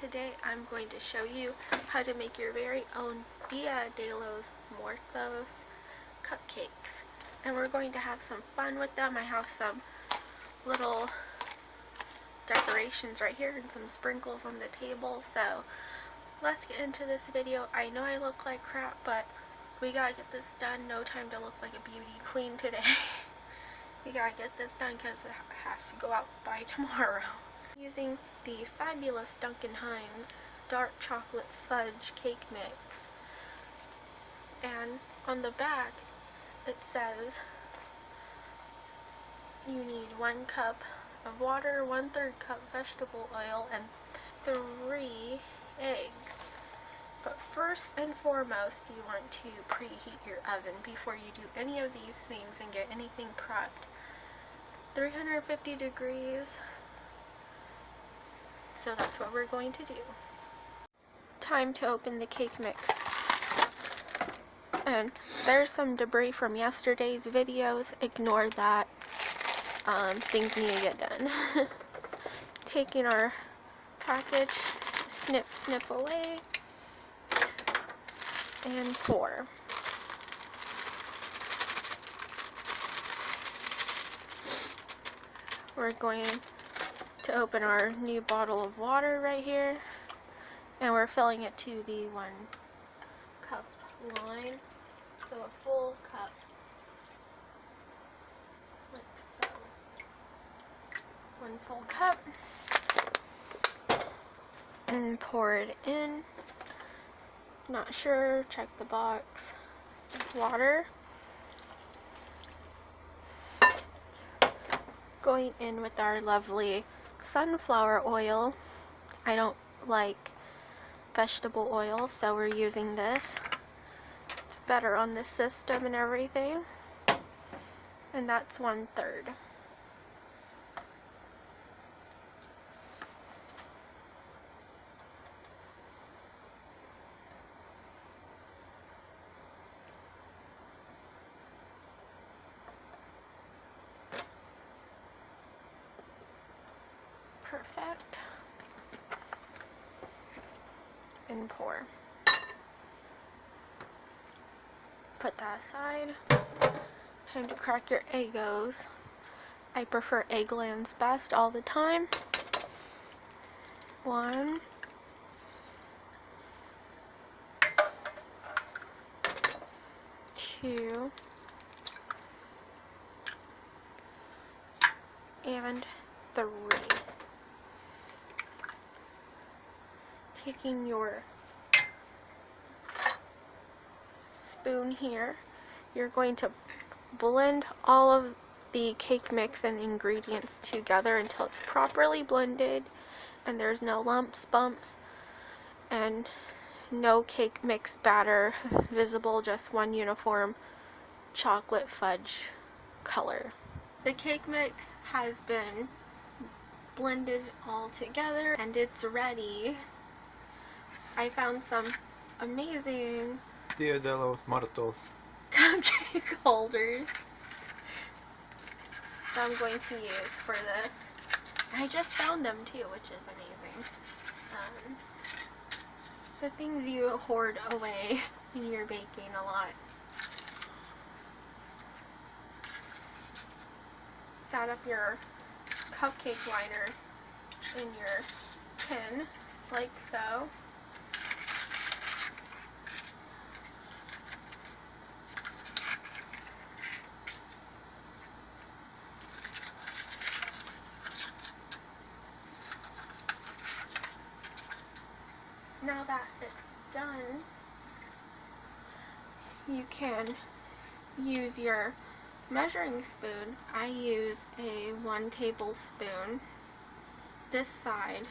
Today I'm going to show you how to make your very own Dia de los Muertos cupcakes. And we're going to have some fun with them. I have some little decorations right here and some sprinkles on the table. So let's get into this video. I know I look like crap, but we gotta get this done. No time to look like a beauty queen today. We gotta get this done because it has to go out by tomorrow. Using the fabulous Duncan Hines dark chocolate fudge cake mix, and on the back it says you need 1 cup of water, 1/3 cup vegetable oil, and 3 eggs. But first and foremost, you want to preheat your oven before you do any of these things and get anything prepped. 350 degrees. So that's what we're going to do. Time to open the cake mix. And there's some debris from yesterday's videos. Ignore that. Things need to get done. Taking our package, snip away, and pour. We're going to open our new bottle of water right here, and we're filling it to the 1 cup line, so a full cup, like so. 1 full cup, and pour it in. Not sure, check the box. Water. Going in with our lovely sunflower oil. I don't like vegetable oil, so we're using this. It's better on the system and everything. And that's 1/3. Perfect. And pour. Put that aside. Time to crack your Eggos. I prefer Eggland's best all the time. 1. 2. And 3. Taking your spoon here, you're going to blend all of the cake mix and ingredients together until it's properly blended and there's no lumps, bumps, and no cake mix batter visible, just one uniform chocolate fudge color. The cake mix has been blended all together and it's ready. I found some amazing Dia de los Muertos cupcake holders that I'm going to use for this. I just found them too, which is amazing. The things you hoard away when you're baking a lot. Set up your cupcake liners in your tin, like so. Now that it's done, you can use your measuring spoon. I use a 1 tablespoon this side,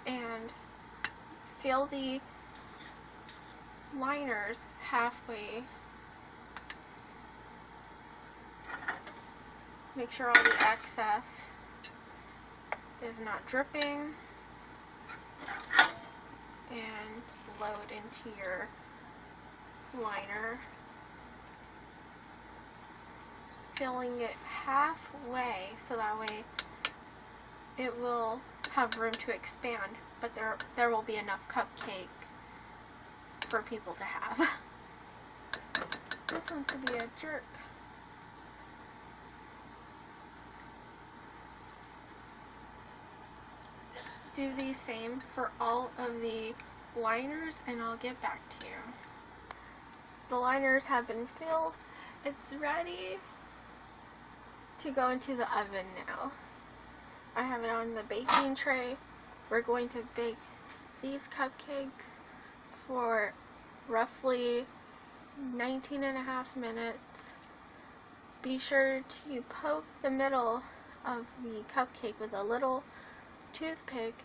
and fill the liners halfway. Make sure all the excess is not dripping, and load into your liner, filling it halfway so that way it will have room to expand but there will be enough cupcake for people to have. This wants to be a jerk. Do the same for all of the liners and I'll get back to you. The liners have been filled. It's ready to go into the oven now. I have it on the baking tray. We're going to bake these cupcakes for roughly 19.5 minutes. Be sure to poke the middle of the cupcake with a little toothpick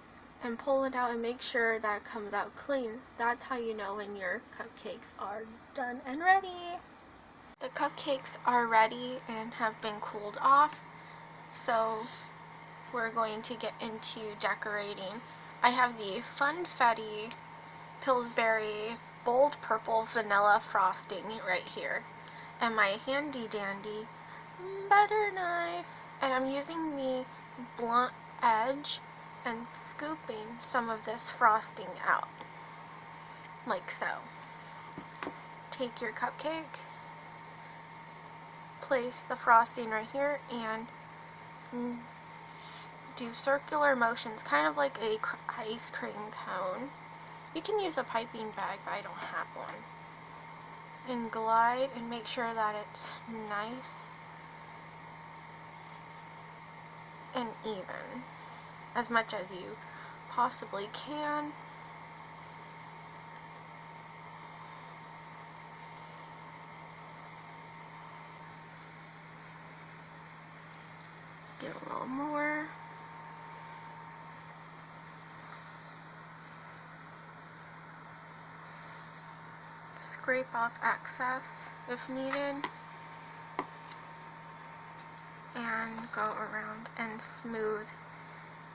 and pull it out and make sure that it comes out clean. That's how you know when your cupcakes are done and ready. The cupcakes are ready and have been cooled off, so we're going to get into decorating. I have the Funfetti Pillsbury Bold Purple Vanilla Frosting right here, and my handy dandy butter knife, and I'm using the blunt edge and scooping some of this frosting out, like so. Take your cupcake, place the frosting right here, and do circular motions, kind of like a ice cream cone. You can use a piping bag, but I don't have one. And glide and make sure that it's nice and even, as much as you possibly can. Do a little more. Scrape off excess if needed. And go around and smooth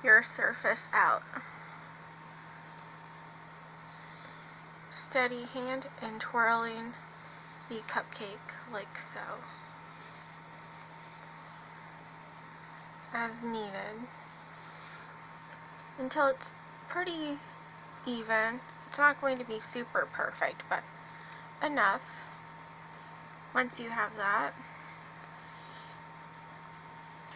your surface out. Steady hand and twirling the cupcake like so, as needed, until it's pretty even. It's not going to be super perfect, but enough. Once you have that,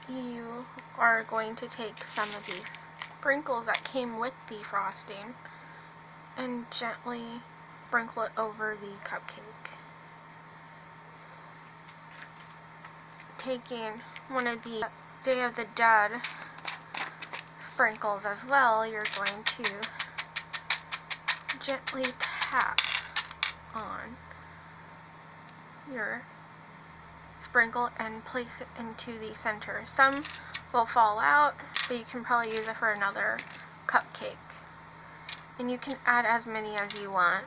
you are going to take some of these sprinkles that came with the frosting and gently sprinkle it over the cupcake. Taking one of the Day of the Dead sprinkles as well, you're going to gently tap on your sprinkle and place it into the center. Some will fall out, but you can probably use it for another cupcake. And you can add as many as you want,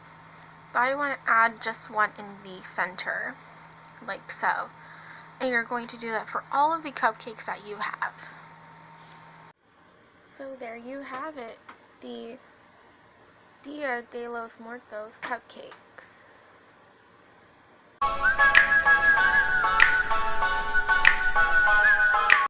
but I want to add just one in the center, like so. And you're going to do that for all of the cupcakes that you have. So there you have it, the Dia de los Muertos cupcakes.